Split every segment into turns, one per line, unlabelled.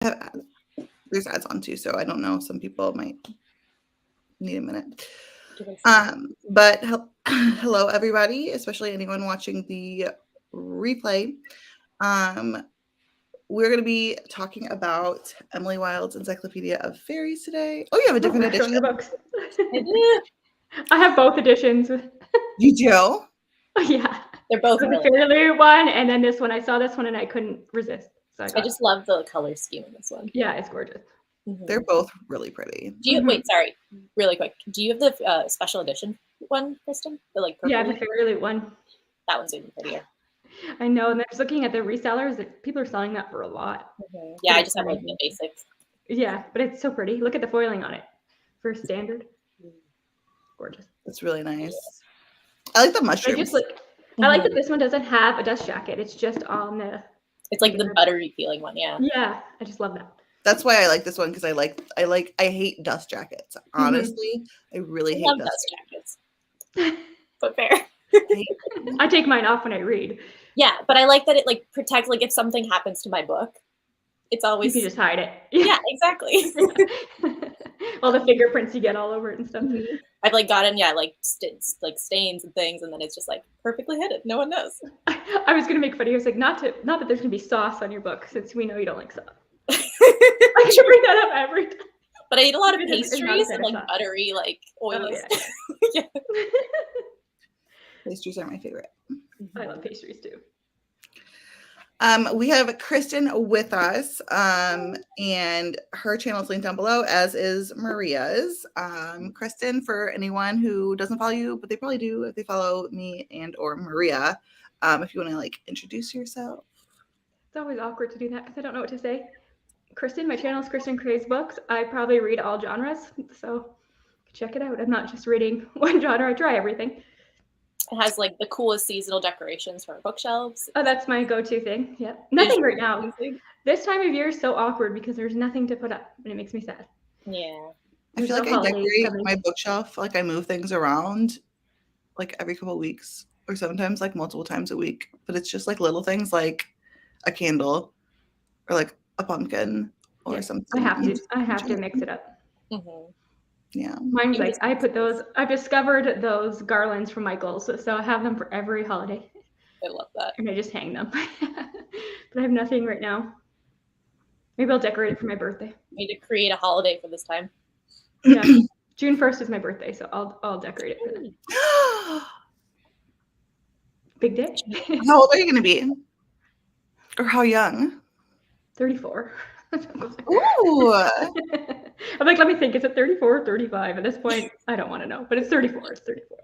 There's ads on too, so I don't know. Some people might need a minute. But hello, everybody, especially anyone watching the replay. We're going to be talking about Emily Wilde's Encyclopedia of Fairies today. Oh, you have a different edition.
The books. I have both editions.
You do?
Oh, yeah.
They're both
the Fairly one, and then this one. I saw this one and I couldn't resist. So
I just love the color scheme in this one.
Yeah, it's gorgeous.
Mm-hmm.
They're both really pretty.
Do you wait? Sorry, really quick. Do you have the special edition one, Kristen? The purple?
Yeah, the Fairly one.
That one's even prettier.
I know, and I was looking at the resellers. That people are selling that for a lot.
Mm-hmm. Yeah, I just have like the basics.
Yeah, but it's so pretty. Look at the foiling on it for standard. Gorgeous.
It's really nice. I like the mushrooms.
I like that this one doesn't have a dust jacket. It's just on the.
It's like the buttery feeling one, yeah.
Yeah, I just love that.
That's why I like this one because I hate dust jackets. Honestly, I really hate
dust jackets. But fair.
I take mine off when I read.
Yeah, but I like that it like protects. Like if something happens to my book, it's always
you can just hide it.
Yeah, exactly.
All the fingerprints you get all over it and stuff.
Mm-hmm. I've like gotten stains and things, and then it's just like perfectly hidden. No one knows.
I was gonna make fun of you. I was like, not that there's gonna be sauce on your book, since we know you don't like sauce. I should bring that up every time.
But I eat a lot of pastries and like buttery, like oily.
Oh, yeah.
Yeah.
Pastries are my favorite.
I love pastries too.
We have Kristen with us, and her channel is linked down below, as is Maria's. Kristen, for anyone who doesn't follow you, but they probably do if they follow me and or Maria, if you want to like introduce yourself.
It's always awkward to do that because I don't know what to say. Kristen, my channel is Kristen Craze Books. I probably read all genres, so check it out. I'm not just reading one genre. I try everything.
It has like the coolest seasonal decorations for our bookshelves.
Oh, that's my go-to thing. Yeah, nothing right now. This time of year is so awkward because there's nothing to put up, and it makes me sad.
Yeah,
I feel like I decorate my bookshelf. Like I move things around, like every couple of weeks, or sometimes like multiple times a week. But it's just like little things, like a candle, or like a pumpkin, or something.
I have to mix it up.
Mm-hmm.
Yeah,
mine's like I've discovered those garlands from Michael's, so I have them for every holiday.
I love that,
and I just hang them. But I have nothing right now. Maybe I'll decorate it for my birthday.
We need to create a holiday for this time.
Yeah, June 1st is my birthday, so I'll decorate it for then. Big day.
How old are you going to be, or how young?
34.
Ooh.
I'm like, let me think. Is it 34 or 35? At this point, I don't want to know, but it's 34. It's 34.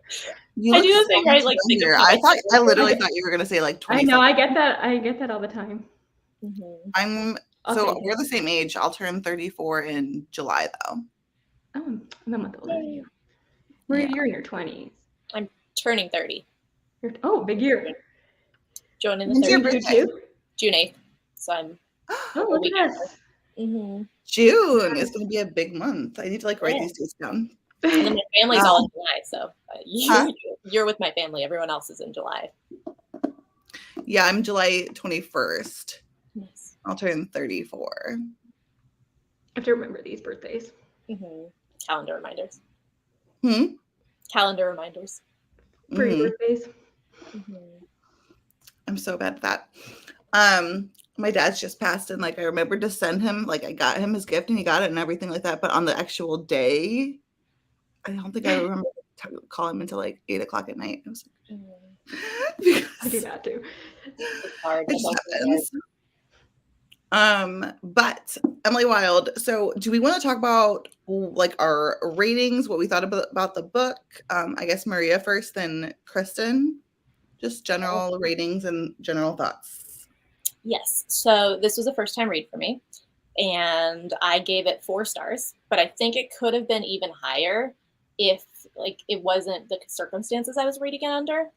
I do the thing, right? Like,
I literally thought you were gonna say like 20.
I know. I get that all the time.
Mm-hmm. We're the same age. I'll turn 34 in July, though.
Oh, I'm a month older than you. You're in your 20s.
I'm turning 30.
Big year.
Joining the
30.
June 8th. So I'm.
Oh, look at us.
Mm-hmm.
June is going to be a big month. I need to like write these dates down.
And then my family's all in July, so you're with my family. Everyone else is in July.
Yeah, I'm July 21st.
Nice.
I'll turn 34.
I have to remember these birthdays.
Mm-hmm. Calendar reminders.
Calendar
reminders.
Pretty birthdays.
Mm-hmm.
I'm so bad at that. My dad's just passed, and like I remembered to send him, like I got him his gift and he got it and everything like that. But on the actual day, I don't think I remember to call him until like 8 o'clock at night. I was like,
I do that too.
It's hard.
It happens. But Emily Wilde. So, do we want to talk about like our ratings, what we thought about the book? I guess Maria first, then Kristen. Just general ratings and general thoughts.
Yes. So this was a first time read for me, and I gave it 4 stars, but I think it could have been even higher if like it wasn't the circumstances I was reading it under.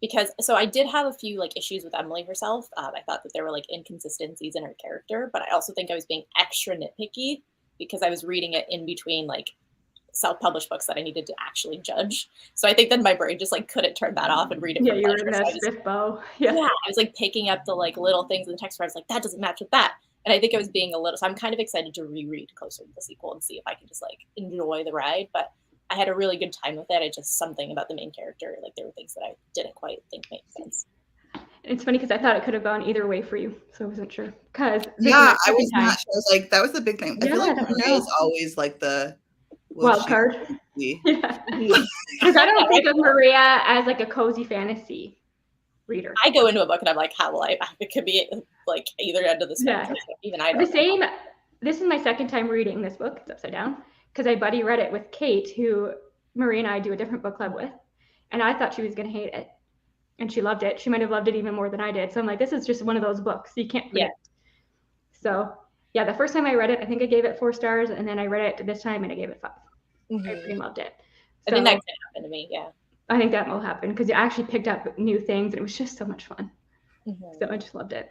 Because I did have a few like issues with Emily herself. I thought that there were like inconsistencies in her character, but I also think I was being extra nitpicky because I was reading it in between like self-published books that I needed to actually judge. So I think then my brain just like couldn't turn that off and read it.
Yeah, you were in that stiff bow.
Yeah, I was like picking up the like little things in the text where I was like, that doesn't match with that. And I think it was being a little, so I'm kind of excited to reread Closer to the Sequel and see if I can just like enjoy the ride. But I had a really good time with it. I just, something about the main character, like there were things that I didn't quite think made sense.
It's funny because I thought it could have gone either way for you, so I wasn't sure. Because
Yeah, I was not sure. I was like, that was the big thing. I
Yeah,
feel like
I don't
Maria
know.
is always like the
Wild card.
be?
Yeah. Because I don't think of Maria as like a cozy fantasy reader.
I go into a book and I'm like, how will I? It could be like either end of the spectrum.
Yeah.
Even I don't
The
know.
same. This is my second time reading this book. It's upside down because I buddy read it with Kate, who Maria and I do a different book club with, and I thought she was going to hate it, and she loved it. She might have loved it even more than I did. So I'm like, this is just one of those books you can't predict. Yeah. So yeah, the first time I read it, I think I gave it 4 stars, and then I read it this time and I gave it 5.
Mm-hmm.
I pretty loved it.
So, I think that could happen to me. Yeah.
I think that will happen because you actually picked up new things, and it was just so much fun. Mm-hmm. So I just loved it.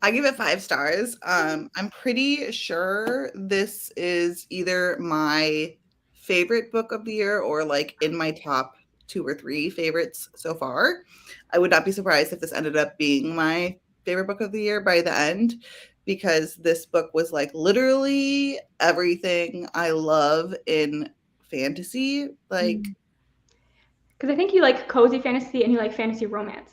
I give it 5 stars. I'm pretty sure this is either my favorite book of the year or like in my top 2 or 3 favorites so far. I would not be surprised if this ended up being my favorite book of the year by the end, because this book was like literally everything I love in fantasy. Like,
because I think you like cozy fantasy and you like fantasy romance.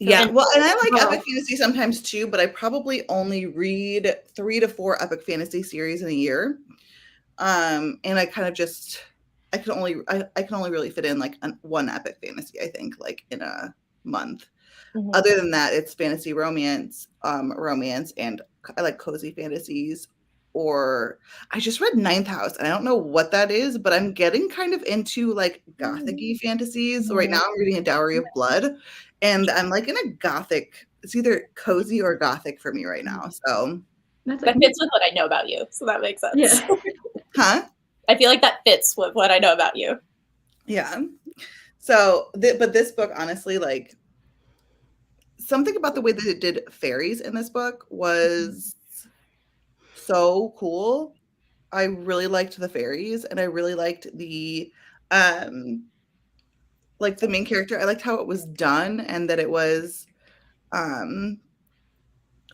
Yeah, well, and I like epic fantasy sometimes too, but I probably only read 3 to 4 epic fantasy series in a year. And I kind of just, I can only really fit in like one epic fantasy, I think, like in a month. Mm-hmm. Other than that, it's fantasy romance, and I like cozy fantasies. Or I just read Ninth House, and I don't know what that is, but I'm getting kind of into like gothic-y fantasies. So right now I'm reading A Dowry of Blood, and I'm like in a gothic, it's either cozy or gothic for me right now. So
that fits with what I know about you. So that makes sense.
Yeah.
Huh?
I feel like that fits with what I know about you.
Yeah. So, but this book, honestly, like something about the way that it did fairies in this book was so cool. I really liked the fairies, and I really liked the like the main character. I liked how it was done, and that it was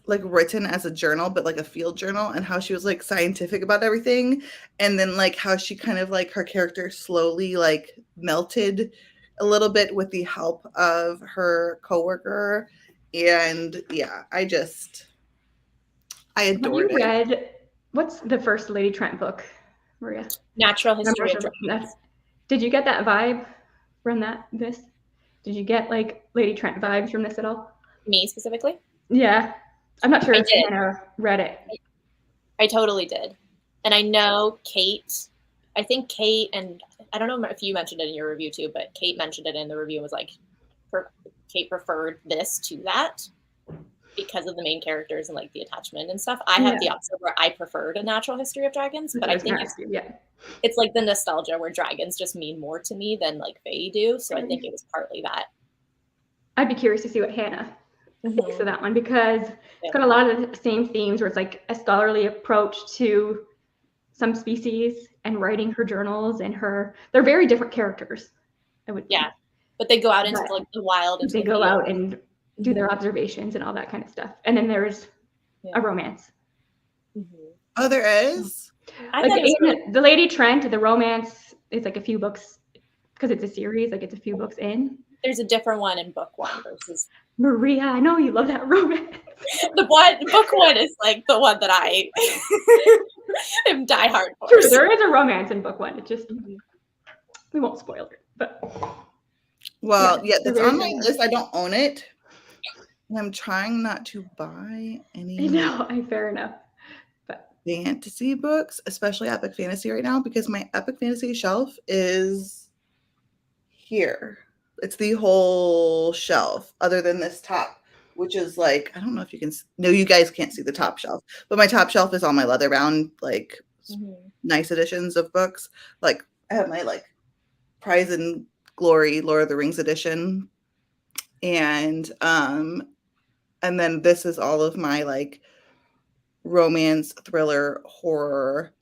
like written as a journal, but like a field journal, and how she was like scientific about everything, and then like how she kind of like her character slowly like melted a little bit with the help of her coworker. And yeah, I adored it.
Have you read, what's the first Lady Trent book, Maria?
Natural History of Dragons.
Did you get that vibe from this? Did you get like Lady Trent vibes from this at all?
Me specifically?
Yeah. I'm not sure if Hannah read it.
I totally did. And I know Kate, I think Kate, and I don't know if you mentioned it in your review too, but Kate mentioned it in the review and was like, Kate preferred this to that because of the main characters and like the attachment and stuff. I have the opposite where I preferred A Natural History of Dragons, but I think it's like the nostalgia where dragons just mean more to me than like Fae do. So I think it was partly that.
I'd be curious to see what Hannah thinks of that one, because it's got a lot of the same themes where it's like a scholarly approach to some species and writing her journals, and they're very different characters. I would think.
But they go out into like the wild.
They go out and do their observations and all that kind of stuff. And then there's a romance.
Oh, there is?
Like the Lady Trent, the romance is like a few books, because it's a series, like it's a few books in.
There's a different one in book 1 versus
Maria. I know you love that romance.
Book 1 is like the one that I am diehard for.
True, there is a romance in book 1. It just we won't spoil it, but
well, that's on my list. I don't own it. And I'm trying not to buy any
fair enough. But
fantasy books, especially epic fantasy right now, because my epic fantasy shelf is here. It's the whole shelf other than this top, which is like, I don't know if you can, no, you guys can't see the top shelf, but my top shelf is all my leather bound, like nice editions of books. Like I have my like Prize and Glory Lord of the Rings edition. And then this is all of my like romance, thriller, horror,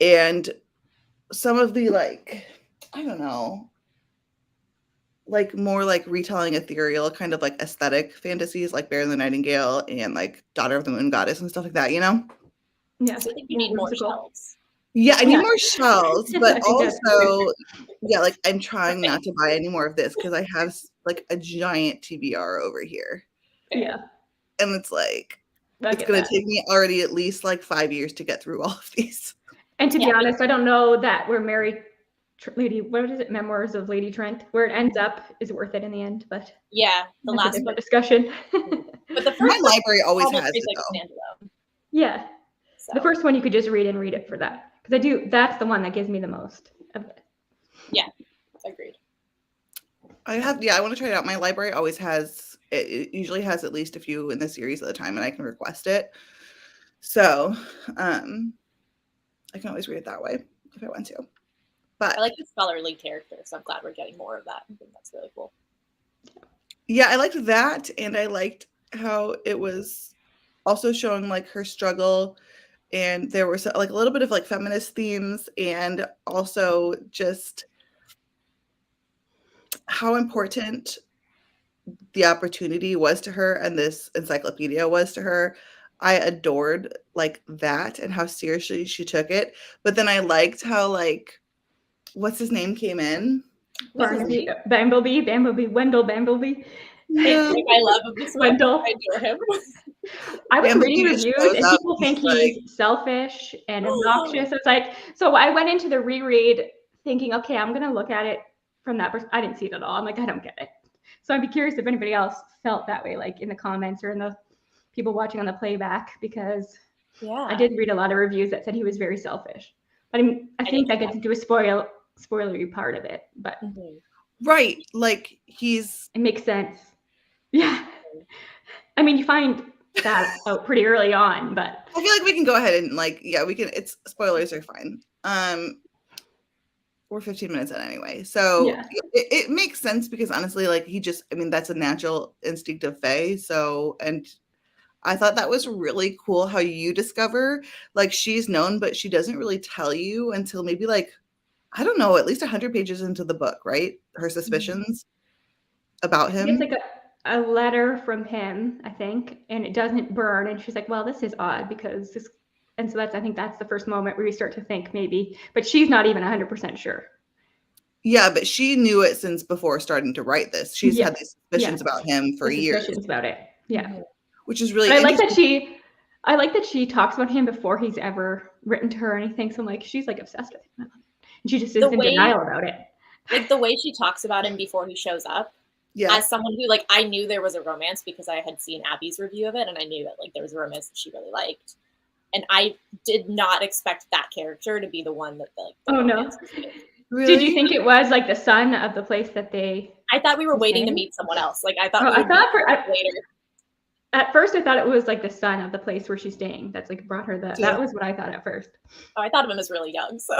and some of the like, I don't know, like more like retelling ethereal kind of like aesthetic fantasies like Bear and the Nightingale and like Daughter of the Moon Goddess and stuff like that, you know?
Yeah.
So I think you need more
whimsical.
shelves.
Yeah, I need
Yeah.
more shells,
I
but
think that's
also, yeah, like I'm trying not to buy any more of this because I have like a giant TBR over here.
Yeah.
And it's like,
I
it's
get
going
that.
to take me already at least like 5 years to get through all of these.
And to be
Yeah.
honest, I don't know that where Lady, what is it? Memoirs of Lady Trent, where it ends up is worth it in the end, but
Yeah, the
that's a
last
different
book.
discussion.
But the first
My
book
library always
almost
has
reads
it
like
though.
a standalone.
Yeah.
So.
The first one you could just read it for that. Because that's the one that gives me the most of it.
Yeah, agreed.
I want to try it out. My library always has, it usually has at least a few in the series at a time and I can request it. So I can always read it that way if I want to. But
I like the scholarly character, so I'm glad we're getting more of that. I think that's really cool.
yeah, I liked that. And I liked how it was also showing like her struggle. And there was like a little bit of like feminist themes and also just how important the opportunity was to her and this encyclopedia was to her. I adored like that and how seriously she took it. But then I liked how like, what's his name came in?
Barnaby, Bamblebee, Wendell Bamblebee.
Yeah.
I love this
Wendell.
I adore him.
I was
Bamblebee
reading
just
reviews
shows
and
up,
people think
he's
he's selfish and obnoxious. It's like, so I went into the reread thinking, okay, I'm going to look at it from that perspective. I didn't see it at all. I'm like, I don't get it. So I'd be curious if anybody else felt that way, like in the comments or in the people watching on the playback, because
Yeah,
I did read a lot of reviews that said he was very selfish. But I think that gets into a spoilery part of it, but
right. Like he's,
it makes sense. Yeah. I mean, you find that out pretty early on, but
I feel like we can go ahead and like, yeah, we can, it's spoilers are fine. We're 15 minutes in anyway. So
yeah.
it makes sense because honestly, like he just, I mean, that's a natural instinct of Fae. So, and I thought that was really cool how you discover like she's known, but she doesn't really tell you until maybe like, I don't know, at least 100 pages into the book, right? Her suspicions about him.
It's like a letter from him, I think, and it doesn't burn. And she's like, well, this is odd because this, and so I think that's the first moment where you start to think maybe, but she's not even 100% sure.
Yeah, but she knew it since before starting to write this. She's had these suspicions about him for years.
Suspicions about it. Yeah.
Which is really
I like that she talks about him before he's ever written to her or anything. So I'm like, she's like obsessed with him. And she just is in denial about it.
Like the way she talks about him before he shows up.
Yeah.
As someone who like, I knew there was a romance because I had seen Abby's review of it and I knew that like there was a romance that she really liked. And I did not expect that character to be the one that like.
Oh no.
Really?
Did you think it was like the son of the place that they?
I thought we were waiting to meet someone else. Like I thought.
Later. At first, I thought it was like the son of the place where she's staying. That's like brought her that. Yeah. That was what I thought at first.
Oh, I thought of him as really young. So.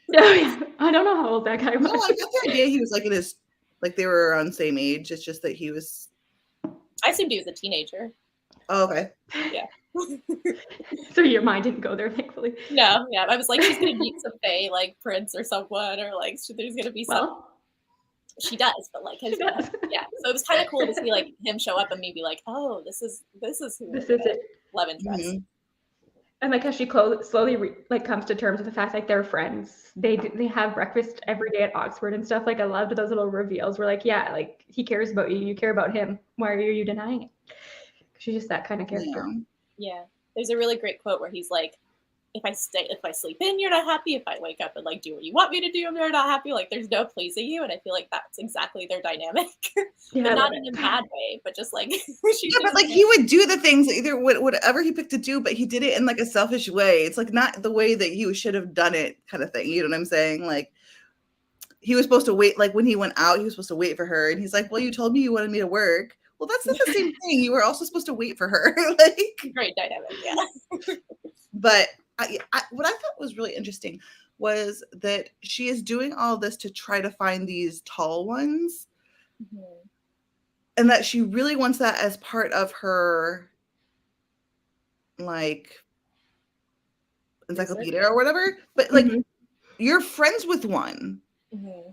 Yeah, I don't know how old that guy was.
No, I got the idea he was like in his, like they were around the same age. It's just that he was.
I assumed he was a teenager.
Oh, okay.
Yeah.
So your mind didn't go there, thankfully.
No, yeah, I was like, she's gonna meet some Fae, like Prince or someone, or like there's gonna be some. Well, she does, but like, yeah. So it was kind of cool to see like him show up and me be like, oh, this is who
this is it.
Love interest.
Mm-hmm. And like how she slowly like comes to terms with the fact like they're friends. They have breakfast every day at Oxford and stuff. Like I loved those little reveals. We're like, yeah, like he cares about you. You care about him. Why are you denying it? She's just that kind of character.
Yeah. There's a really great quote where he's like, if I sleep in, you're not happy. If I wake up and like do what you want me to do, you're not happy. Like there's no pleasing you. And I feel like that's exactly their dynamic. Yeah, but not in a bad way, but just like
but like he would do the things either whatever he picked to do, but he did it in like a selfish way. It's like not the way that you should have done it kind of thing. You know what I'm saying? Like he was supposed to wait, like when he went out, he was supposed to wait for her. And he's like, well, you told me you wanted me to work. Well, that's not the same thing. You were also supposed to wait for her. Like
great dynamic, yeah.
But what I thought was really interesting was that she is doing all this to try to find these tall ones. Mm-hmm. And that she really wants that as part of her, like, encyclopedia or whatever. But, like, you're friends with one. Mm-hmm.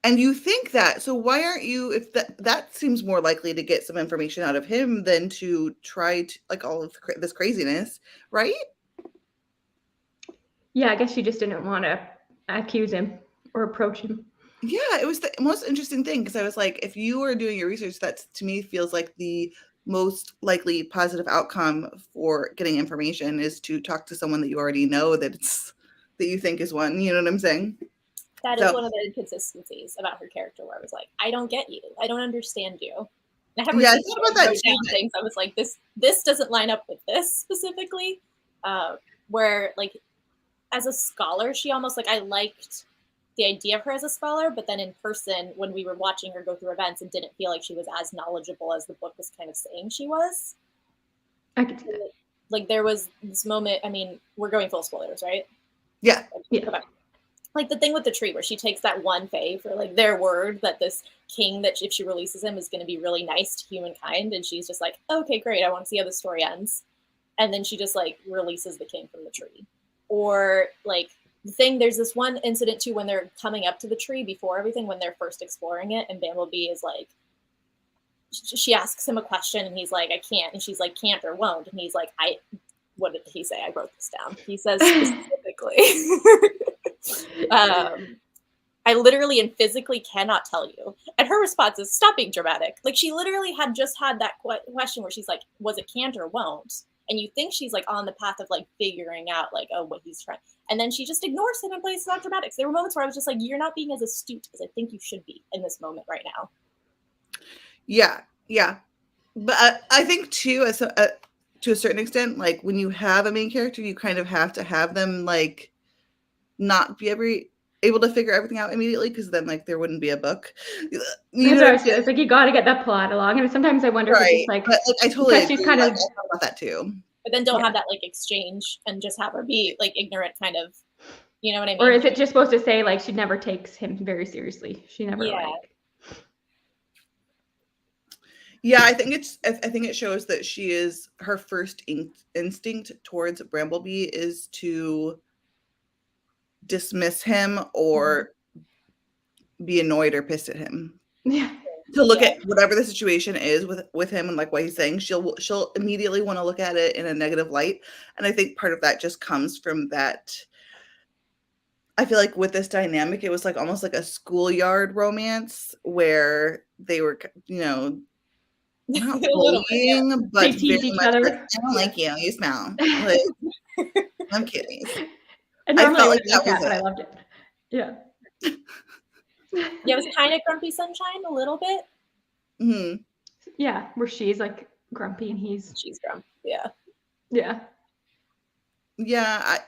And you think that, so why aren't you, if that seems more likely to get some information out of him than to try to, like, all of this craziness, right?
Yeah, I guess she just didn't want to accuse him or approach him.
Yeah, it was the most interesting thing because I was like, if you were doing your research, that to me feels like the most likely positive outcome for getting information is to talk to someone that you already know that you think is one. You know what I'm saying?
That is
So
one of the inconsistencies about her character, where I was like, I don't get you. I don't understand you. And I have
yeah, I
receipts
thought
where
about
I
that
wrote
too.
down things. I was like, this doesn't line up with this specifically. Where like as a scholar, she almost like I liked the idea of her as a scholar, but then in person, when we were watching her go through events, it didn't feel like she was as knowledgeable as the book was kind of saying she was.
I could see that.
Like there was this moment. I mean, we're going full spoilers, right?
Yeah.
Yeah.
Okay. Like the thing with the tree where she takes that one fae for like their word that this king that if she releases him is going to be really nice to humankind, and she's just like, okay, great, I want to see how the story ends, and then she just like releases the king from the tree. Or like the thing, there's this one incident too when they're coming up to the tree before everything, when they're first exploring it, and Bumblebee is like, she asks him a question and he's like, I can't, and she's like, can't or won't, and he's like, what did he say? I wrote this down. He says specifically, I literally and physically cannot tell you. And her response is, stop being dramatic. Like she literally had just had that question where she's like, was it can't or won't? And you think she's like on the path of like figuring out like, oh, what he's trying. And then she just ignores him and plays not dramatics. There were moments where I was just like, you're not being as astute as I think you should be in this moment right now.
Yeah. Yeah. But I think too, to a certain extent, like when you have a main character, you kind of have to have them like not be able to figure everything out immediately, because then like there wouldn't be a book. You know,
It's like you got to get that plot along, and sometimes I wonder if it's just like,
but like I totally
because she's
agree.
kind
Like,
of
I thought about that too.
But then don't have that like exchange and just have her be like ignorant, kind of, you know what I mean?
Or is it just supposed to say like she never takes him very seriously? She never like.
Yeah, I think it shows that her first instinct towards Bramblebee is to dismiss him or be annoyed or pissed at him.
Yeah.
To look at whatever the situation is with him and like what he's saying, she'll immediately want to look at it in a negative light. And I think part of that just comes from that. I feel like with this dynamic, it was like almost like a schoolyard romance where they were, not bullying, but
they tease each other.
Like, I don't like you. You smell. Like, I'm kidding.
And
I
normally
felt
it
like
was
that
like
was
that, but
it.
I loved it. Yeah.
Yeah, it was kind of Grumpy Sunshine a little bit.
Mm-hmm.
Yeah, where she's like grumpy and
she's grumpy. Yeah.
Yeah.
Yeah,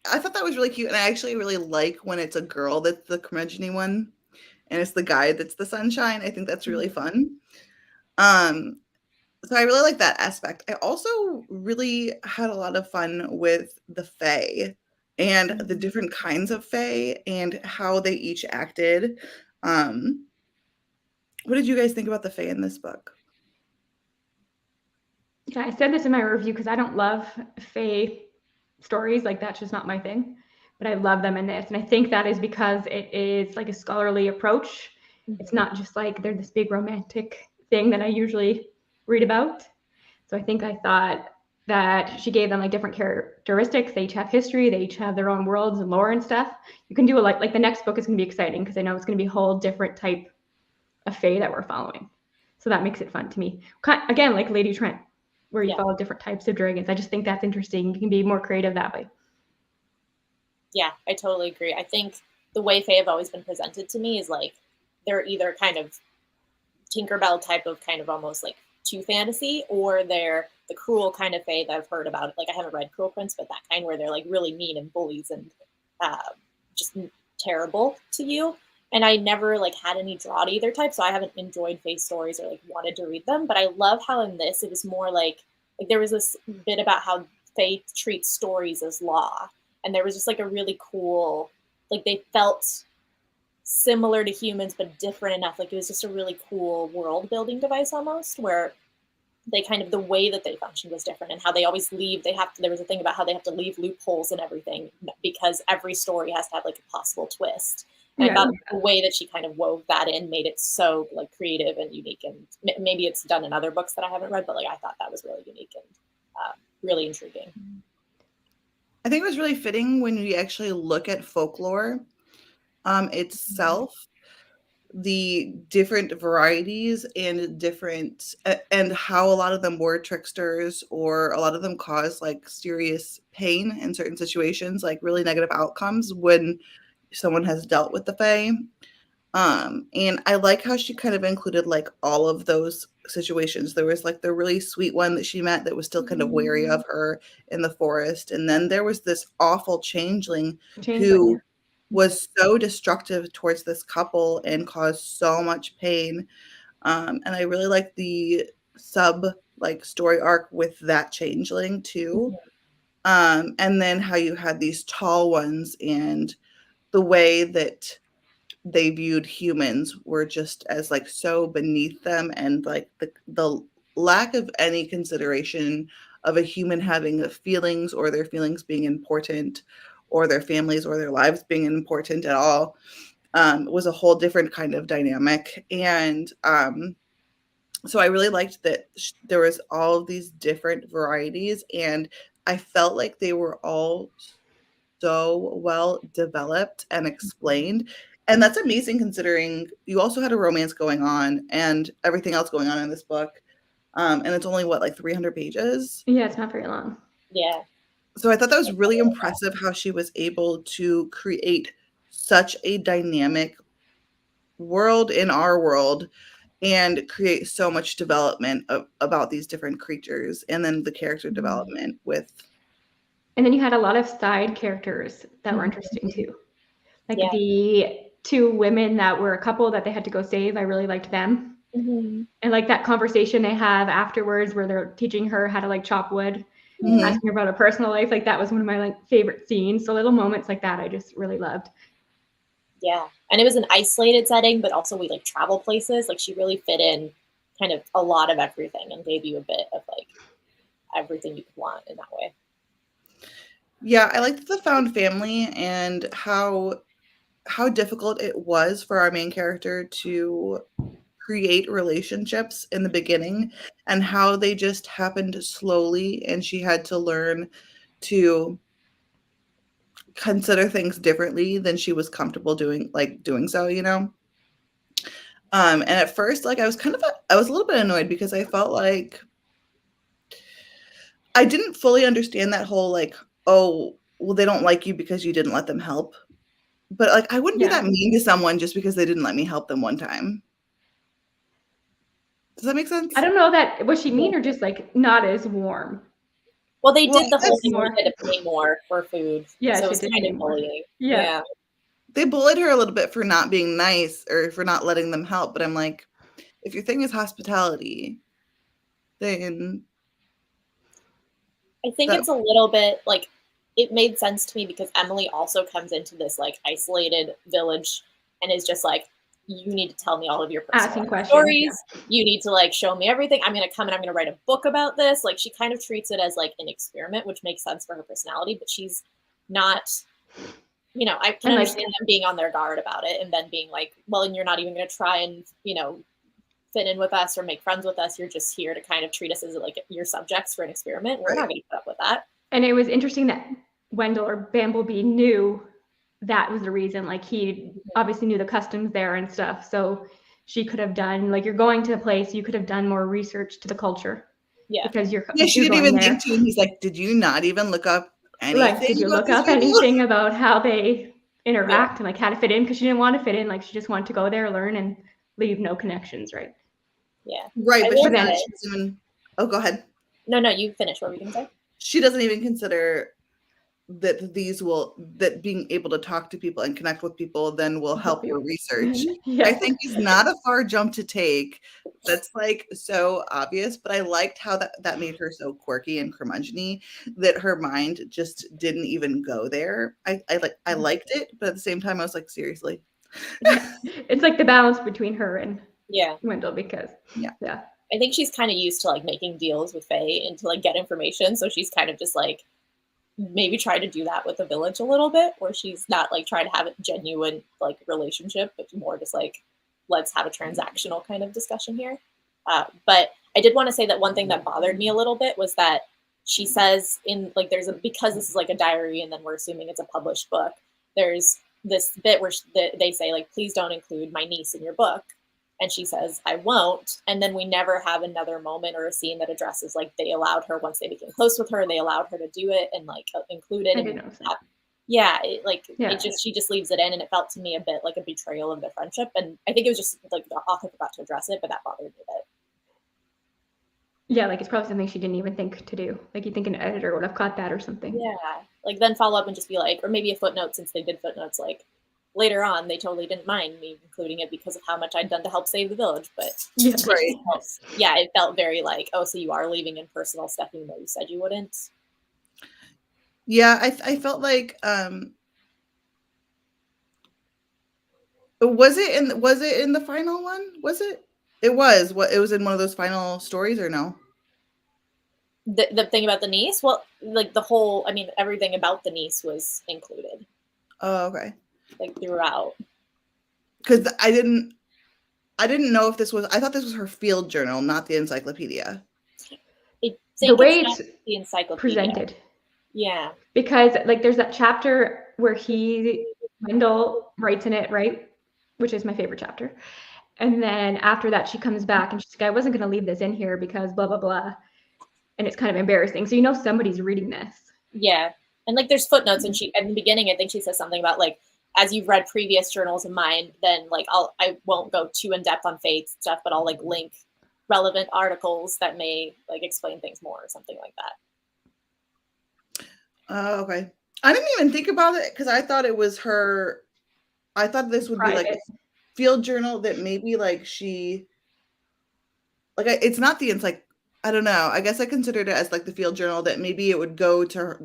I thought that was really cute, and I actually really like when it's a girl that's the curmudgeon one, and it's the guy that's the sunshine. I think that's really fun. So I really like that aspect. I also really had a lot of fun with the Fae and the different kinds of Fae and how they each acted. What did you guys think about the Fae in this book?
Yeah, I said this in my review because I don't love Fae stories. Like that's just not my thing. But I love them in this. And I think that is because it is like a scholarly approach. It's not just like they're this big romantic thing that I usually read about. So I thought that she gave them like different characteristics. They each have history. They each have their own worlds and lore and stuff. You can do like the next book is going to be exciting because I know it's going to be a whole different type of Fae that we're following. So that makes it fun to me. Again, like Lady Trent, where you follow different types of dragons. I just think that's interesting. You can be more creative that way.
Yeah, I totally agree. I think the way Fae have always been presented to me is like they're either kind of Tinkerbell type of kind of almost like too fantasy, or they're the cruel kind of Fae that I've heard about. Like I haven't read Cruel Prince, but that kind where they're like really mean and bullies and just terrible to you. And I never like had any draw to either type, so I haven't enjoyed Fae stories or like wanted to read them. But I love how in this it was more like there was this bit about how Fae treats stories as law, and there was just like a really cool, like they felt similar to humans but different enough. Like it was just a really cool world building device almost, where they kind of the way that they functioned was different, and how they always leave. There was a thing about how they have to leave loopholes and everything because every story has to have like a possible twist. And I thought the way that she kind of wove that in made it so like creative and unique. And maybe it's done in other books that I haven't read, but like I thought that was really unique and really intriguing.
I think it was really fitting when you actually look at folklore itself, the different varieties and and how a lot of them were tricksters, or a lot of them caused like serious pain in certain situations, like really negative outcomes when someone has dealt with the Fae. And I like how she kind of included like all of those situations. There was like the really sweet one that she met that was still kind of wary of her in the forest. And then there was this awful changeling who was so destructive towards this couple and caused so much pain. And I really like the story arc with that changeling too. And then how you had these tall ones and the way that they viewed humans were just as like so beneath them, and like the lack of any consideration of a human having feelings, or their feelings being important, or their families or their lives being important at all, was a whole different kind of dynamic. And so I really liked that there was all of these different varieties, and I felt like they were all so well developed and explained. And that's amazing considering you also had a romance going on and everything else going on in this book. And it's only like 300 pages.
Yeah, it's not very long.
Yeah.
So I thought that was really impressive how she was able to create such a dynamic world in our world and create so much development about these different creatures, and then the character development with.
And then you had a lot of side characters that were interesting too. Like the two women that were a couple that they had to go save. I really liked them. And like that conversation they have afterwards where they're teaching her how to like chop wood, asking her about her personal life. Like that was one of my like favorite scenes. So little moments like that I just really loved.
Yeah. And it was an isolated setting, but also we like travel places. Like she really fit in kind of a lot of everything and gave you a bit of like everything you could want in that way.
Yeah, I liked the found family and how difficult it was for our main character to create relationships in the beginning, and how they just happened slowly, and she had to learn to consider things differently than she was comfortable doing so, and at first, like I was a little bit annoyed because I felt like I didn't fully understand that whole like, oh, well, they don't like you because you didn't let them help. But like, I wouldn't be that mean to someone just because they didn't let me help them one time. Does that make sense?
I don't know that was she mean or just like not as warm.
Well, they did the whole thing where they had to pay more for food.
Yeah,
so it was kind of bullying. Yeah.
They bullied her a little bit for not being nice or for not letting them help. But I'm like, if your thing is hospitality, then
I think it's a little bit like it made sense to me because Emily also comes into this like isolated village and is just like, you need to tell me all of your personal stories. Yeah. You need to like show me everything. I'm going to come and I'm going to write a book about this. Like she kind of treats it as like an experiment, which makes sense for her personality, but she's not, I can understand them being on their guard about it and then being like, well, and you're not even going to try and, fit in with us or make friends with us. You're just here to kind of treat us as like your subjects for an experiment. We're not going to put up with that.
And it was interesting that Wendell or Bamblebee knew that was the reason. Like he obviously knew the customs there and stuff. So she could have done like, you're going to a place, you could have done more research to the culture.
Yeah.
Because she
didn't even think to. He's like, did you not even look up anything?
Like, did you look up anything about how they interact and like how to fit in? Because she didn't want to fit in. Like she just wanted to go there, learn, and leave no connections, right?
Yeah.
Right. But then oh, go ahead.
No, you finish. What were you going to say?
She doesn't even consider that being able to talk to people and connect with people then will help your research. I think is not a far jump to take. That's like so obvious, but I liked how that made her so quirky and curmudgeon-y that her mind just didn't even go there. I liked it, but at the same time I was like, seriously.
It's like the balance between her and Wendell because
I think she's kind of used to like making deals with Faye and to like get information. So she's kind of just like maybe try to do that with the village a little bit, where she's not like trying to have a genuine like relationship, but more just like, let's have a transactional kind of discussion here. But I did want to say that one thing that bothered me a little bit was that she says in like, because this is like a diary and then we're assuming it's a published book, there's this bit where they say like, please don't include my niece in your book. And she says, I won't. And then we never have another moment or a scene that addresses like, they allowed her, once they became close with her, they allowed her to do it and like include it. She just leaves it in, and it felt to me a bit like a betrayal of their friendship. And I think it was just like the author forgot to address it, but that bothered me a bit.
Yeah, like it's probably something she didn't even think to do. Like you think an editor would have caught that or something.
Yeah, like then follow up and just be like, or maybe a footnote, since they did footnotes, like later on they totally didn't mind me including it because of how much I'd done to help save the village. But
yeah,
right.
It felt very like, oh, so you are leaving in personal stuff even though you said you wouldn't.
Yeah, I felt like was it in the final one? Was it? It was in one of those final stories, or no?
The thing about the niece, well, like the whole, I mean, everything about the niece was included.
Oh, okay.
Like throughout.
Because I didn't know if this was. I thought this was her field journal, not the encyclopedia.
The way it's
the encyclopedia
presented.
Yeah.
Because like there's that chapter where Wendell writes in it, right? Which is my favorite chapter. And then after that, she comes back and she's like, I wasn't going to leave this in here because blah, blah, blah. And it's kind of embarrassing. So, somebody's reading this.
Yeah. And like there's footnotes, and she, at the beginning, I think she says something about like, as you've read previous journals of mine, then like I won't go too in depth on Faith stuff, but I'll like link relevant articles that may like explain things more or something like that.
Oh, okay. I didn't even think about it because I thought it was her. I thought this would be like a field journal that maybe like she, like it's not the I don't know. I guess I considered it as like the field journal that maybe it would go to her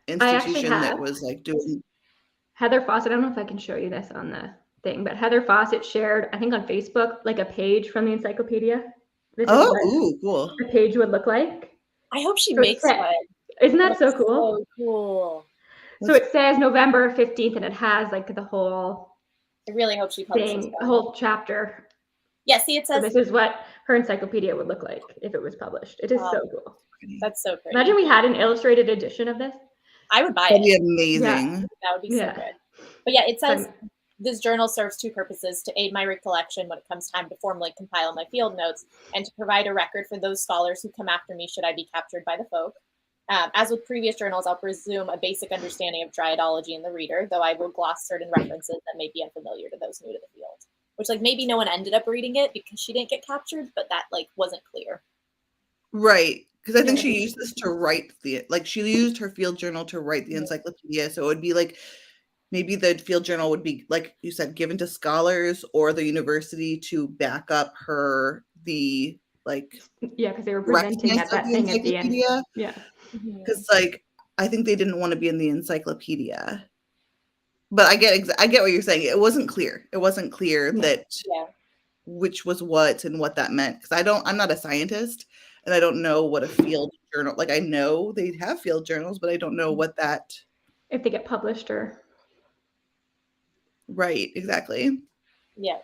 institution that was like doing.
Heather Fawcett, I don't know if I can show you this on the thing, but Heather Fawcett shared, I think on Facebook, like a page from the encyclopedia.
Cool.
The page would look like.
I hope she makes one.
Isn't that so cool?
So cool.
So it says November 15th, and it has like the whole.
I really hope she publishes
a whole chapter.
Yeah, see, it says.
So this is what her encyclopedia would look like if it was published. It is so cool.
That's so pretty.
Imagine we had an illustrated edition of this.
I would buy it.
That'd be amazing.
Yeah, that would be so good. But yeah, it says this journal serves two purposes: to aid my recollection when it comes time to formally compile my field notes, and to provide a record for those scholars who come after me should I be captured by the folk. As with previous journals, I'll presume a basic understanding of dryadology in the reader, though I will gloss certain references that may be unfamiliar to those new to the field. Which, like, maybe no one ended up reading it because she didn't get captured, but that, like, wasn't clear.
Right. Because I think she used this to write she used her field journal to write the encyclopedia. So it would be like, maybe the field journal would be, like you said, given to scholars or the university to back up because
they were presenting at that thing at the end. Yeah.
Because I think they didn't want to be in the encyclopedia. But I get what you're saying. It wasn't clear. That which was what and what that meant. Because I'm not a scientist, and I don't know what a field journal. Like, I know they have field journals, but I don't know what that.
If they get published or.
Right. Exactly.
Yeah.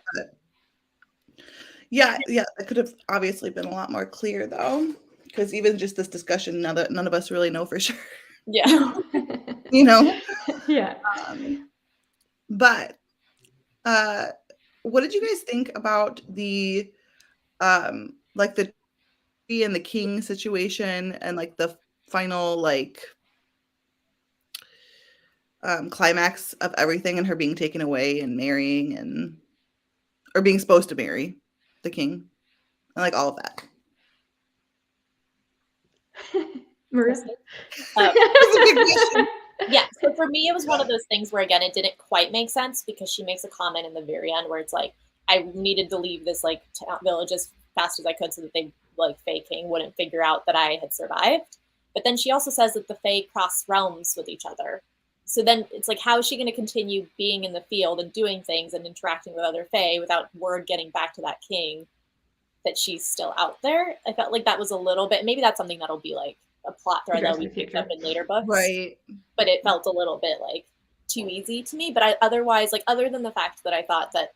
It could have obviously been a lot more clear, though, because even just this discussion, none of us really know for sure.
Yeah.
Yeah.
But what did you guys think about the the tree and the king situation and like the final climax of everything and her being taken away and marrying or being supposed to marry the king and like all of that?
Marissa?
Yeah, so for me, it was one of those things where, again, it didn't quite make sense because she makes a comment in the very end where it's like, I needed to leave this village as fast as I could so that they Fae King wouldn't figure out that I had survived. But then she also says that the Fae cross realms with each other. So then it's like, how is she going to continue being in the field and doing things and interacting with other Fae without word getting back to that king that she's still out there? I felt like that was a little bit, maybe that's something that'll be a plot thread
Address
that we
in the
picked up
future.
in later books.
Right.
But it felt a little bit like too easy to me. But otherwise, like other than the fact that I thought that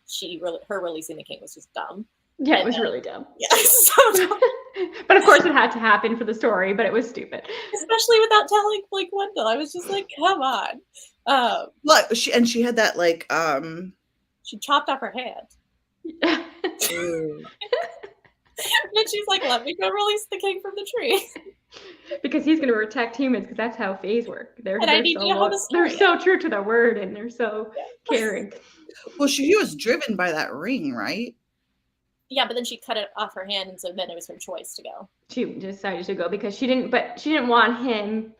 her releasing the king was just dumb.
Yeah, it was really dumb.
Yeah, so dumb.
But of course it had to happen for the story, but it was stupid.
Especially without telling like Wendell. I was just like, come on.
Look, she had that like
She chopped off her hand. And then she's like, let me go release the king from the tree.
Because he's going to protect humans, because that's how Faes work. They're
They're
so true to their word, and they're so caring.
Well, she was driven by that ring, right?
Yeah, but then she cut it off her hand, and so then it was her choice to go.
She decided to go because she didn't want him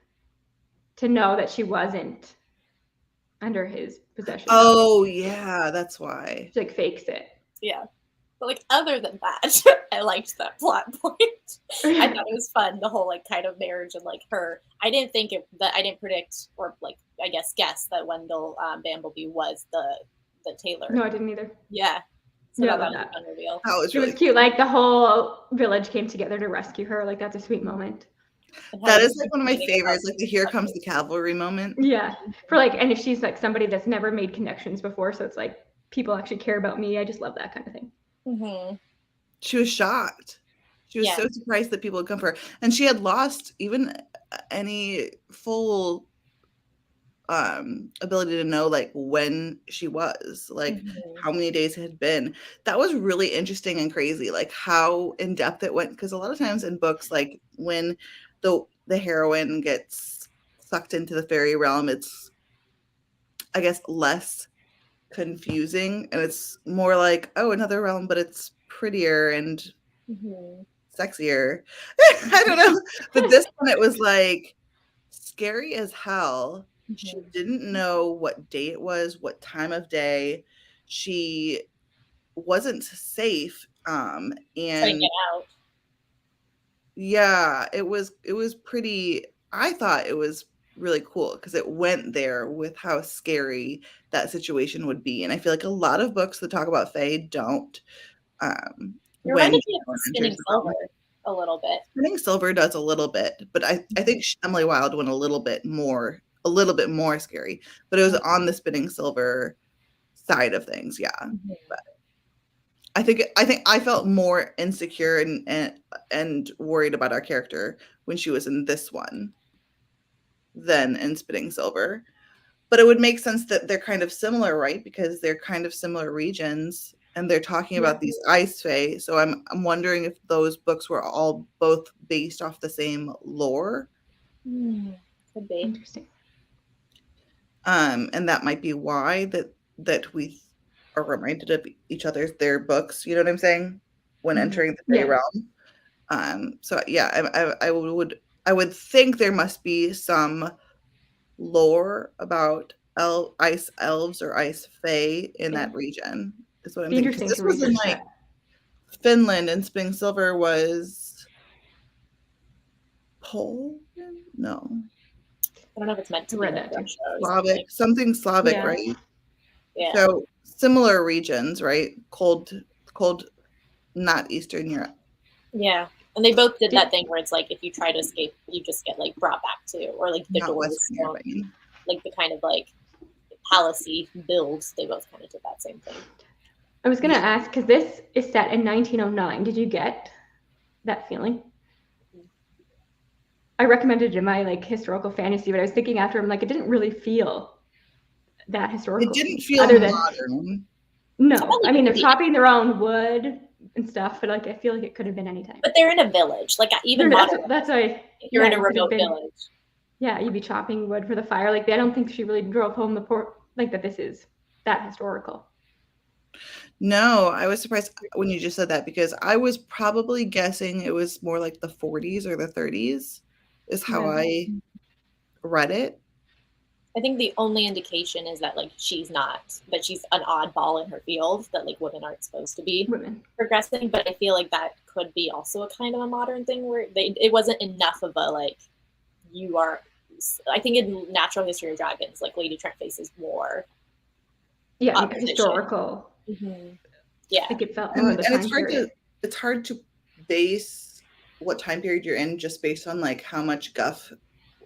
to know that she wasn't under his possession.
Oh yeah, that's why.
She like fakes it.
Yeah. But like other than that, I liked that plot point. I thought it was fun, the whole like kind of marriage and like her. I didn't predict or like I guess that Wendell Bamblebee was the tailor.
No, I didn't either.
Yeah. So
Yeah,
that was
that.
a fun reveal.
That was
It was cute. Like the whole village came together to rescue her. Like that's a sweet moment.
That is like one of my favorites, like the "Here comes the cavalry" moment.
Yeah, for like, and if she's like somebody that's never made connections before, so it's like people actually care about me. I just love that kind of thing.
Mm-hmm.
She was shocked. She was so surprised that people would come for her, and she had lost even any full ability to know like when she was, like how many days it had been. That was really interesting and crazy, like how in depth it went. Because a lot of times in books, like when the heroine gets sucked into the fairy realm, it's I guess less confusing and it's more like, oh, another realm, but it's prettier and sexier. I don't know. But this one, it was like scary as hell. She didn't know what day it was, what time of day. She wasn't safe. And
Trying to get out.
Yeah, it was pretty. I thought it was really cool because it went there with how scary that situation would be. And I feel like a lot of books that talk about Fae don't.
You're reminded me of Spinning Silver a little bit.
Spinning Silver does a little bit, but I think Emily Wilde went a little bit more scary. But it was on the Spinning Silver side of things, yeah. But I think I felt more insecure and worried about our character when she was in this one than in Spinning Silver. But it would make sense that they're kind of similar, right? Because they're kind of similar regions and they're talking about these ice fae. So I'm wondering if those books were all both based off the same lore.
Could be
interesting.
And that might be why that we are reminded of each other's their books, you know what I'm saying, when entering the Fae realm. So yeah, I would think there must be some lore about ice elves or ice fae in that region. Is what I'm thinking.
Interesting.
This was in like Finland, and Spinning Silver was Poland. No,
I don't know if it's meant to be that
Slavic, something Slavic, right?
Yeah.
So similar regions, right? Cold, not Eastern Europe.
Yeah, and they both did that thing where it's like if you try to escape, you just get like brought back to, or like the doors, like the kind of like palace-y builds. They both kind of did that same thing.
I was gonna ask because this is set in 1909. Did you get that feeling? I recommended it in my like historical fantasy, but I was thinking after, I'm like, it didn't really feel that historical.
It didn't feel modern.
No, I mean they're chopping their own wood and stuff, but like I feel like it could have been any time.
But they're in a village, like even modern.
That's why
you're in a remote village.
Yeah, you'd be chopping wood for the fire. Like I don't think she really drove home the point, like that this is that historical.
No, I was surprised when you just said that because I was probably guessing it was more like the 40s or the 30s is how I read it.
I think the only indication is that like she's an oddball in her field, that like women aren't supposed to be progressing. But I feel like that could be also a kind of a modern thing where it wasn't enough of a like you are. I think in Natural History of Dragons, like Lady Trent faces more.
Yeah, like historical.
Yeah,
I think it felt
and it's hard to base what time period you're in just based on like how much guff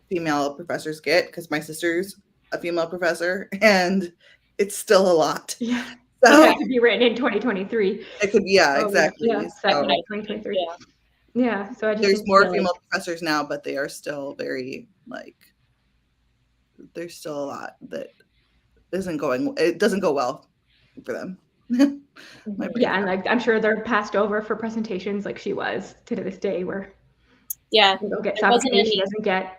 female professors get, because my sister's a female professor and it's still a lot.
Yeah.
So
It had to be written in 2023.
it could, yeah, exactly.
Yeah,
So
second of 2023. Yeah. So I just
there's
think
more
feel like-
female professors now, but they are still very like, there's still a lot that it doesn't go well for them. My brain.
Yeah, and like I'm sure they're passed over for presentations like she was to this day, where
Yeah,
they'll get
There wasn't
something she
any-
doesn't get.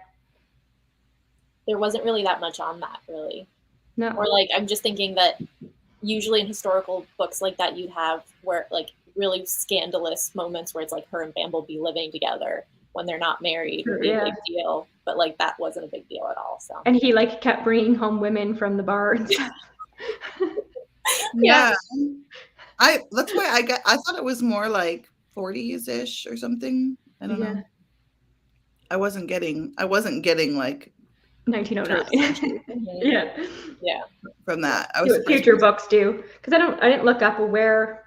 there wasn't really that much on that, really.
No.
Or like, I'm just thinking that usually in historical books like that, you'd have where like really scandalous moments where it's like her and Bamblebee living together when they're not married would be a big deal. But like that wasn't a big deal at all. So.
And he like kept bringing home women from the bar and stuff.
Yeah. That's why I thought it was more like 40s-ish or something. I don't know. I wasn't getting like
1909. Yeah.
From that. I was surprised.
Future books do, because I didn't look up where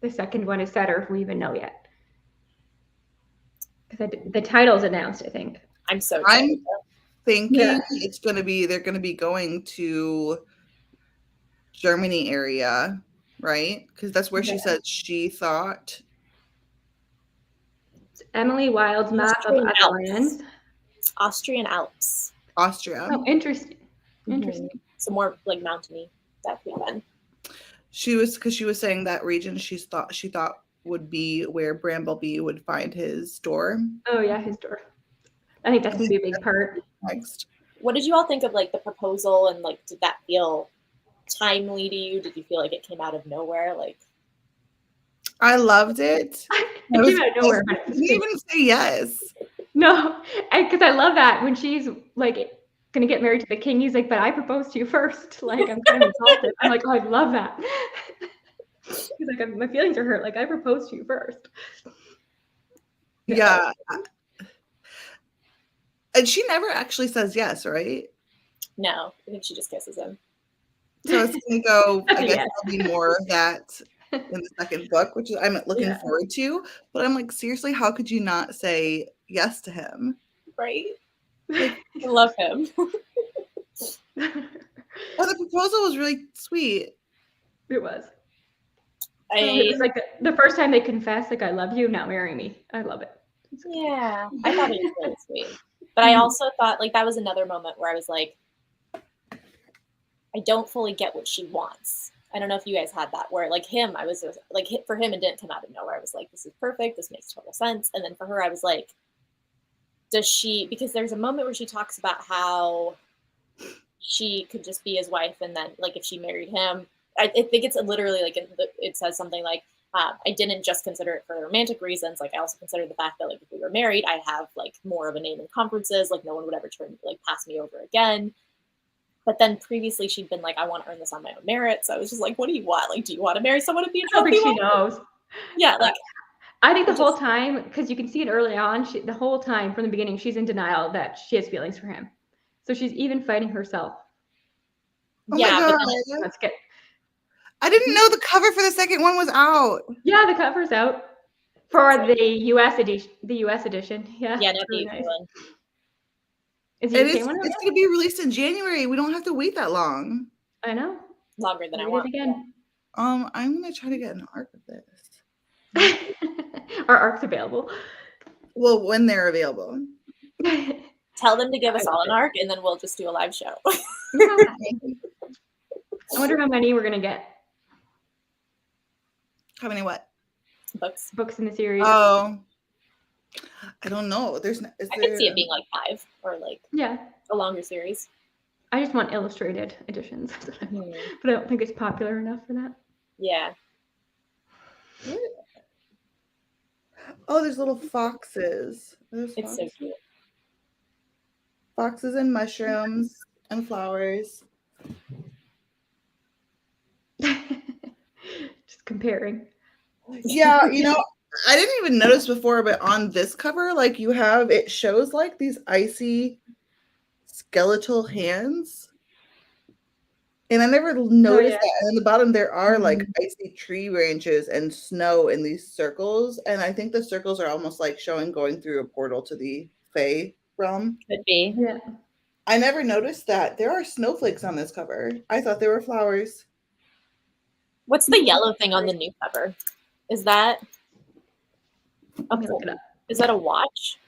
the second one is set or if we even know yet. Because the title's announced, I think.
I'm so excited.
I'm thinking they're gonna be going to Germany area, right? Because that's where she said she thought.
It's Emily Wilde's map of
Austrian
other lands.
Austrian Alps.
Austria.
Oh, interesting. Interesting.
So more like mountainy. That could have been.
She was saying that region she thought would be where Bramblebee would find his door.
Oh yeah, his door. I think that's gonna be a big part.
Next.
What did you all think of like the proposal, and like did that feel timely to you? Did you feel like it came out of nowhere? Like,
I loved it.
It came out of nowhere.
I didn't even say yes.
No, because I love that when she's like gonna get married to the king, he's like, "But I proposed to you first." Like I'm kind of insulted. I'm like, "Oh, I love that." He's like, "My feelings are hurt. Like I proposed to you first."
Yeah. And she never actually says yes, right?
no, I think she just kisses him.
So it's gonna go. I guess
Yes.
there'll be more of that in the second book, which I'm looking forward to. But I'm like, seriously, how could you not say yes to him?
Right? I love him.
Oh, the proposal was really sweet.
It was. It was like the first time they confessed, like, "I love you, now marry me." I love it.
Yeah, I thought it was really sweet. But I also thought like that was another moment where I was like, I don't fully get what she wants. I don't know if you guys had that where like him, I was just, like for him it didn't come out of nowhere. I was like, this is perfect. This makes total sense. And then for her, I was like, because there's a moment where she talks about how she could just be his wife. And then like if she married him, I think it's literally like it says something like, I didn't just consider it for romantic reasons. Like I also considered the fact that like if we were married, I'd have like more of a name in conferences. Like no one would ever pass me over again. But then previously she'd been like, I want to earn this on my own merit. So I was just like, what do you want? Like, do you want to marry someone to be a
I don't
trophy
think she
wife?
knows.
Yeah, like
I think the whole time, because you can see it early on, the whole time from the beginning, she's in denial that she has feelings for him. So she's even fighting herself.
Oh
yeah,
my
but
God.
Let's get.
I didn't know the cover for the second one was out.
Yeah, the cover's out for the US edition. Yeah.
yeah, not
really
the UK
nice.
one.
Is the UK one out?
It's going to be released in January. We don't have to wait that long.
I know.
Longer than I
Read
want.
it again.
I'm going to try to get an arc of this.
Our arc's available.
Well, when they're available.
Tell them to give us all an arc, and then we'll just do a live show.
I wonder how many we're gonna get.
How many what?
Books.
In the series.
Oh, I don't know.
I could see it being like 5 or like
Yeah.
a longer series.
I just want illustrated editions. But I don't think it's popular enough for that.
Yeah.
Oh, there's little foxes.
It's so cute.
Foxes and mushrooms and flowers.
Just comparing.
Yeah, I didn't even notice before, but on this cover, like it shows like these icy skeletal hands. And I never noticed
yeah.
that. And on the bottom, there are like
Mhm.
icy tree branches and snow in these circles. And I think the circles are almost like showing going through a portal to the Fae realm.
Could be.
Yeah.
I never noticed that. There are snowflakes on this cover. I thought they were flowers.
What's the yellow thing on the new cover? Is that
Let me look it up.
is that a watch?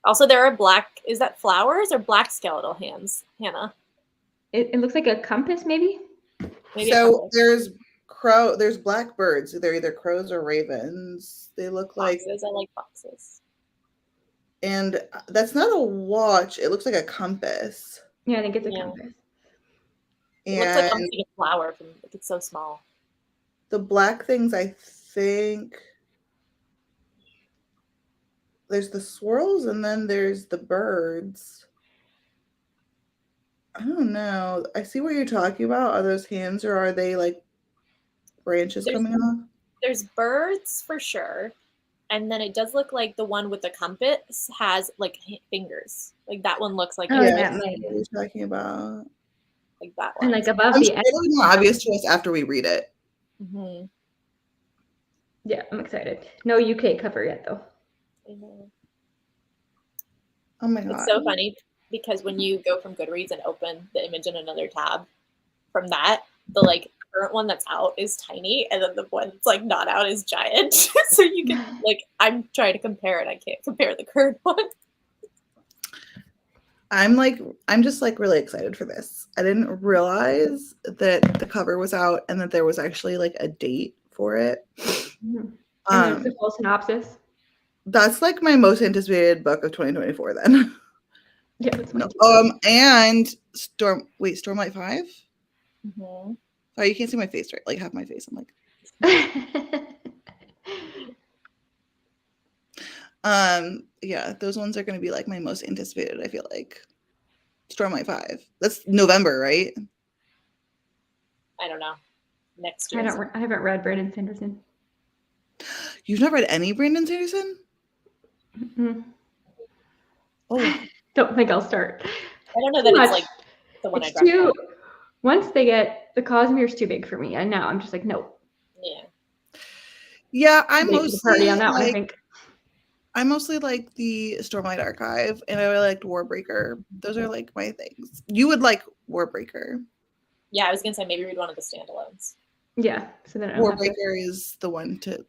Also, there are black. Is that flowers or black skeletal hands, Hannah?
It looks like a compass, maybe.
Maybe a
So
compass.
there's black birds. They're either crows or ravens. They look like,
Boxes. I like boxes.
and that's not a watch. It looks like a compass.
Yeah, I think it's a
Yeah.
compass.
It looks like
And
almost like a flower from like it's so small.
the black things, I think there's the swirls and then there's the birds. I don't know. I see what you're talking about. Are those hands or are they like branches
There's-
coming off?
There's birds for sure, and then it does look like the one with the compass has like fingers. Like that one looks like
Oh,
it's
yeah,
Yes,
maybe.
what you're talking about.
like that
And
one.
like above
I'm
the
sure it'll be more obvious to us after we read it.
Mhm.
Yeah, I'm excited. No UK cover yet though.
Mhm.
Oh my god.
It's so funny because when you go from Goodreads and open the image in another tab, from that the like current one that's out is tiny, and then the one that's like not out is giant. So you can like I'm trying to compare it. I can't compare the current one.
I'm just like really excited for this. I didn't realize that the cover was out and that there was actually like a date for it.
And there's the full synopsis.
That's like my most anticipated book of 2024 then.
Yeah, that's
No.
mine
And Stormlight 5?
Mm-hmm.
Oh, you can't see my face, right? Like half my face. I'm like, yeah, those ones are gonna be like my most anticipated, I feel like. Stormlight 5. That's November, right?
I don't know. Next
I
year.
I haven't read Brandon Sanderson.
You've not read any Brandon Sanderson?
Mm-mm.
Oh,
Don't think I'll start.
I don't know
Too
that it's
much.
like the one
It's
I'd
too.
recommend.
Once they get the Cosmere's too big for me, and now I'm just like, no.
Yeah.
yeah, I'm
Late to the party
mostly
on that one, I
like
think.
I mostly like the Stormlight Archive, and I really liked Warbreaker. Those are like my things. You would like Warbreaker.
Yeah, I was gonna say maybe read one of the standalones.
Yeah. So then I don't have to.
Warbreaker is the one to.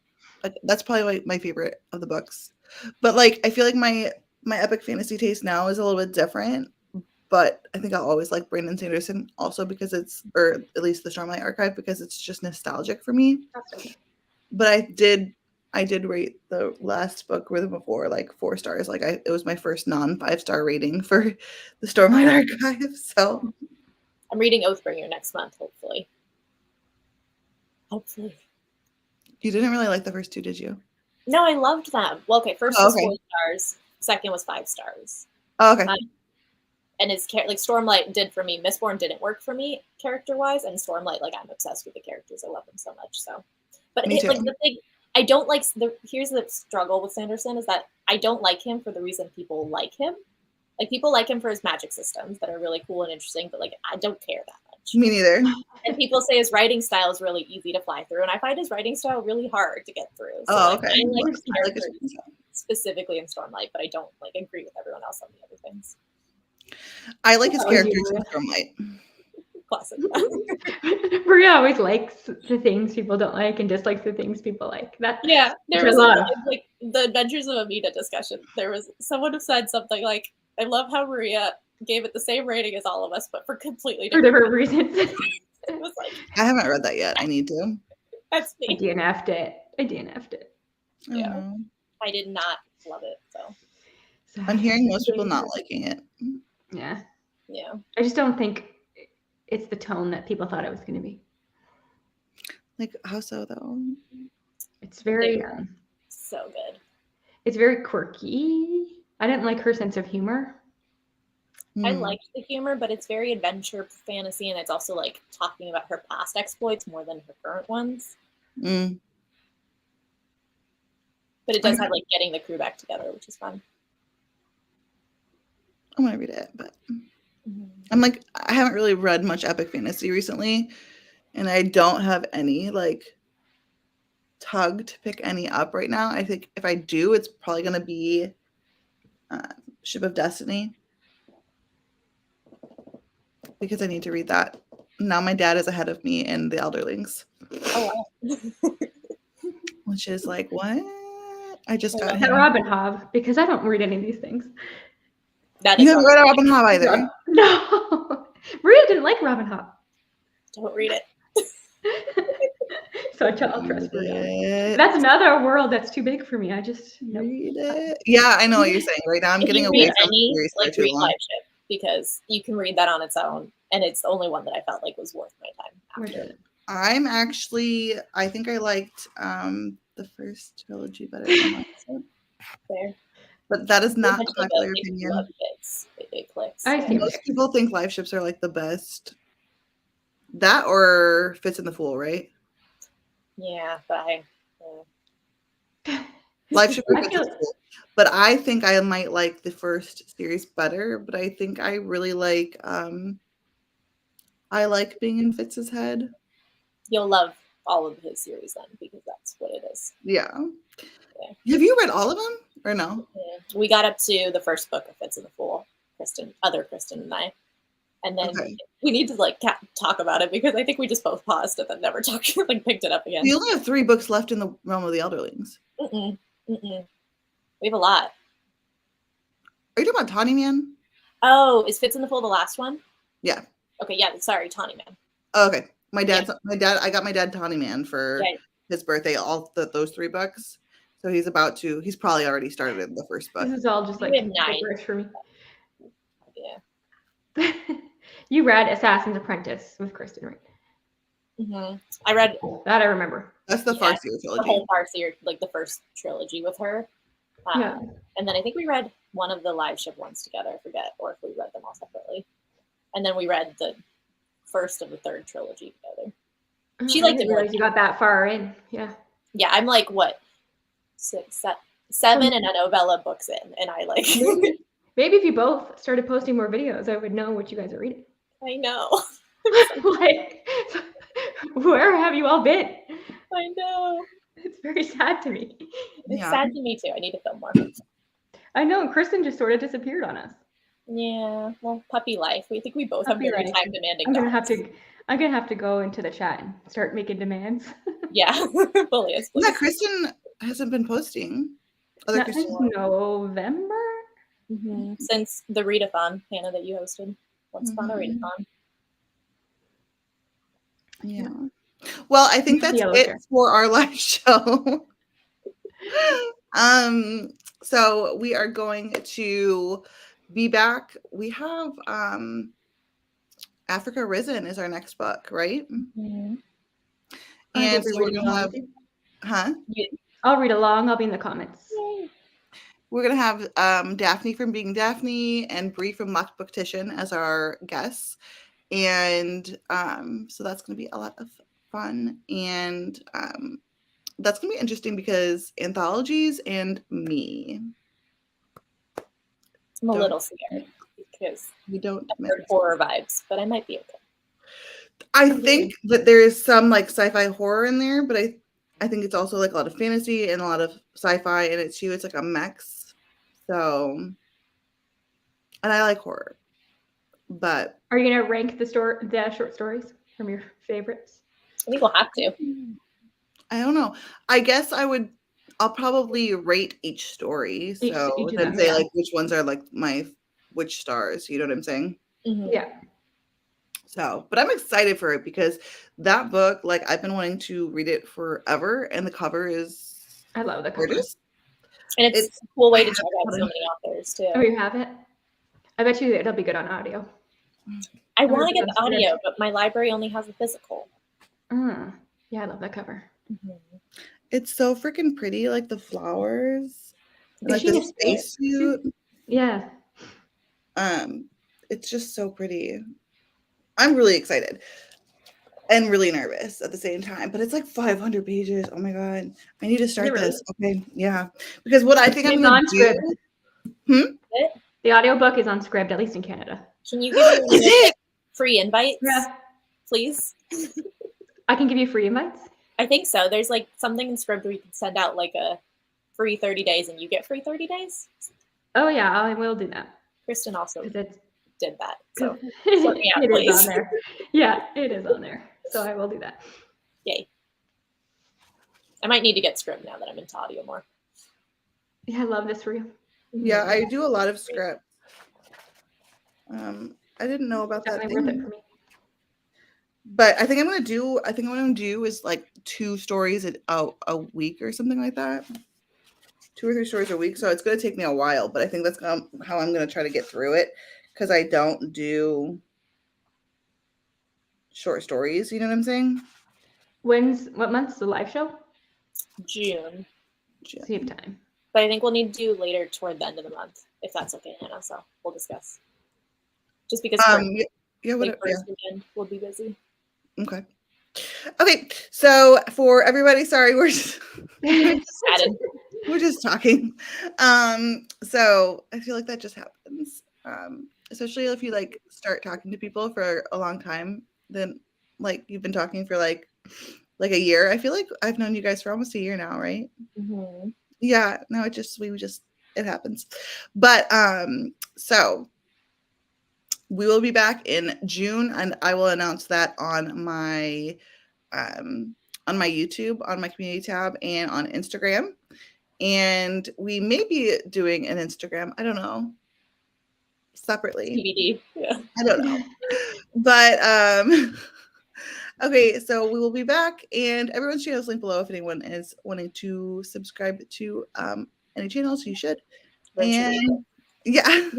That's probably like my favorite of the books. But like, I feel like my epic fantasy taste now is a little bit different. But I think I'll always like Brandon Sanderson also because it's, or at least the Stormlight Archive, because it's just nostalgic for me. But I did rate the last book with before like 4 stars. Like it was my first non 5-star rating for the Stormlight Archive. So
I'm reading Oathbringer next month, hopefully. Hopefully.
you didn't really like the first 2, did you?
No, I loved them. Well, okay, first was 4 stars, second was 5 stars.
Oh, okay.
And it's like Stormlight did for me. Mistborn didn't work for me character-wise, and Stormlight, like I'm obsessed with the characters. I love them so much. So, but
Me too.
like the thing, I don't like. Here's the struggle with Sanderson is that I don't like him for the reason people like him. Like people like him for his magic systems that are really cool and interesting, but like I don't care that much.
Me neither.
And people say his writing style is really easy to fly through, and I find his writing style really hard to get through. So,
Oh,
like,
okay.
I like his
I like
characters
his
specifically in Stormlight, but I don't like agree with everyone else on the other things.
I like his
That was
characters
you,
in Stormlight.
Classic.
Maria always likes the things people don't like and dislikes the things people like. That
Yeah, there
Which
was
I love.
like the Adventures of Amita discussion. There was someone who said something like, "I love how Maria gave it the same rating as all of us, but for completely
for
different."
different reasons.
It was like,
I haven't read that yet. I need to.
that's
I
me.
DNF'd it.
Yeah.
Oh.
I did not love it. So
So,
I'm hearing most people not liking it.
Yeah.
yeah,
I just don't think it's the tone that people thought it was going to be.
Like, how so though?
It's very
so good.
it's very quirky. I didn't like her sense of humor.
I
Hmm.
liked the humor, but it's very adventure fantasy, and it's also like talking about her past exploits more than her current ones.
Mm.
But it does have like getting the crew back together, which is fun.
I want to read it, but I'm like, I haven't really read much epic fantasy recently, and I don't have any like tug to pick any up right now. I think if I do, it's probably going to be Ship of Destiny, because I need to read that. Now my dad is ahead of me in the Elderlings.
Oh, wow.
Which is like, what? I just got
That
him.
Robin Hobb, because I don't read any of these things.
That
You
is
haven't read Robin Hobb either.
No. Maria didn't like Robin Hobb.
Don't read it.
So I'll trust Maria.
Read
That's another world that's too big for me. I just
it. Yeah, I know what you're saying. Right now I'm
If
getting
you
away
read
from
any,
series for
like
too
read
long.
Liveshow, because you can read that on its own, and it's the only one that I felt like was worth my time. After.
I'm actually, I think I liked the first trilogy better than the last one.
Fair.
But that is not
Much
a
like
popular
if you
opinion.
love kids, it clicks.
I see.
Most people think live ships are like the best. That or Fits in the Fool, right?
Yeah, but
Live ship or
I
Fits
feel-
in the Fool. But I think I might like the first series better. But I think I really like I like being in Fitz's head.
you'll love all of his series then, because that's what it is.
Yeah.
Yeah.
Have you read all of them or no?
Yeah. We got up to the first book of Fits in the Fool, Kristen and I. And then we need to like talk about it, because I think we just both paused and then never talked, like picked it up again.
We only have 3 books left in the realm of the Elderlings.
We have a lot.
Are you talking about Tawny Man?
Oh, is Fits in the Fool the last one?
Yeah.
Okay, yeah, sorry, Tawny Man.
Oh, okay. My dad, I got my dad Tawny Man for his birthday, those 3 books. So he's probably already started the first book.
This is all just like gibberish for me.
Yeah.
You read Assassin's Apprentice with Kristen, right?
I read
that. I remember.
That's the Farseer trilogy.
The whole Farseer, like the first trilogy with her.
Yeah.
And then I think we read one of the live ship ones together. I forget, or if we read them all separately. And then we read the first of the third trilogy together. She liked it more.
You got that far in, yeah.
Yeah, I'm like what, 7 and a novella books in, and I like.
Maybe if you both started posting more videos, I would know what you guys are reading.
I know.
Like, where have you all been?
I know.
It's very sad to me.
It's sad to me too. I need to film more.
I know. Kristen just sort of disappeared on us.
Yeah. Well, puppy life. We think we both have very time demanding.
I'm gonna have to go into the chat and start making demands.
Yeah. Please.
Yeah, Kristen hasn't been posting.
Since November?
Since the readathon, Hannah, that you hosted. Once upon a readathon.
Yeah. Well, I think that's it for our live show. So we are going to be back. We have Africa Risen is our next book, right? And so we're gonna have
I'll read along. I'll be in the comments.
Yay.
We're gonna have Daphne from Being Daphne and Bree from Locked Booktition as our guests. And so that's gonna be a lot of fun. And that's gonna be interesting because anthologies and me.
I'm a little scared because
we don't
have horror vibes, but I might be okay.
I think that there is some like sci-fi horror in there, but I think it's also like a lot of fantasy and a lot of sci-fi, and it's like a mix. So, and I like horror, but
are you gonna rank the short stories from your favorites?
I think we'll have to.
I don't know. I guess I'll probably rate each story. So then say like which ones are like which stars. You know what I'm saying?
Yeah.
So, but I'm excited for it because that book, like I've been wanting to read it forever, and the cover is
I love the cover.
Gorgeous. And it's a cool way to check out so many authors too.
Oh, you have it? I bet you it'll be good on audio.
I want to get the audio, but my library only has the physical.
Yeah, I love that cover.
It's so freaking pretty, like the flowers, like the spacesuit.
Yeah.
It's just so pretty. I'm really excited and really nervous at the same time, but it's like 500 pages. Oh my God. I need to start this. Okay. Yeah. Because what I think I'm going to do.
The audiobook is on Scribd, at least in Canada.
Can you give me free invites,
Yeah.
please?
I can give you free invites.
I think so. There's like something in Scribd where you can send out like a free 30 days and you get free 30 days.
Oh yeah, I will do that.
Kristen also
'Cause it's
did that. So sort me out,
it
please.
is on there. Yeah, it is on there. So I will do that.
Yay. I might need to get Scribd now that I'm into audio more.
Yeah, I love this for you.
Yeah, I do a lot of script. I didn't know about that
Definitely worth it
thing.
for me.
But I think I'm gonna do is like 2 stories a week or something like that. 2 or 3 stories a week. So it's gonna take me a while, but I think that's how I'm gonna try to get through it, because I don't do short stories. You know what I'm saying?
What month's the live show?
June.
So you have time.
But I think we'll need to do later toward the end of the month, if that's okay, Hannah. So we'll discuss. Just because
Whatever.
first weekend we'll be busy.
Okay. Okay. So for everybody, sorry, we're just
Added.
we're just talking. So I feel like that just happens. Especially if you like start talking to people for a long time, then like you've been talking for like a year. I feel like I've known you guys for almost a year now, right?
Mm-hmm.
Yeah. No, it happens. But so we will be back in June, and I will announce that on my YouTube, on my community tab, and on Instagram. And we may be doing an Instagram, I don't know, separately.
TBD. Yeah.
I don't know. But okay, so we will be back, and everyone's channel is linked below if anyone is wanting to subscribe to any channels. You should. And yeah.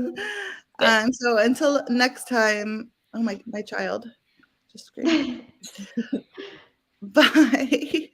So until next time. Oh my child just screamed. Bye.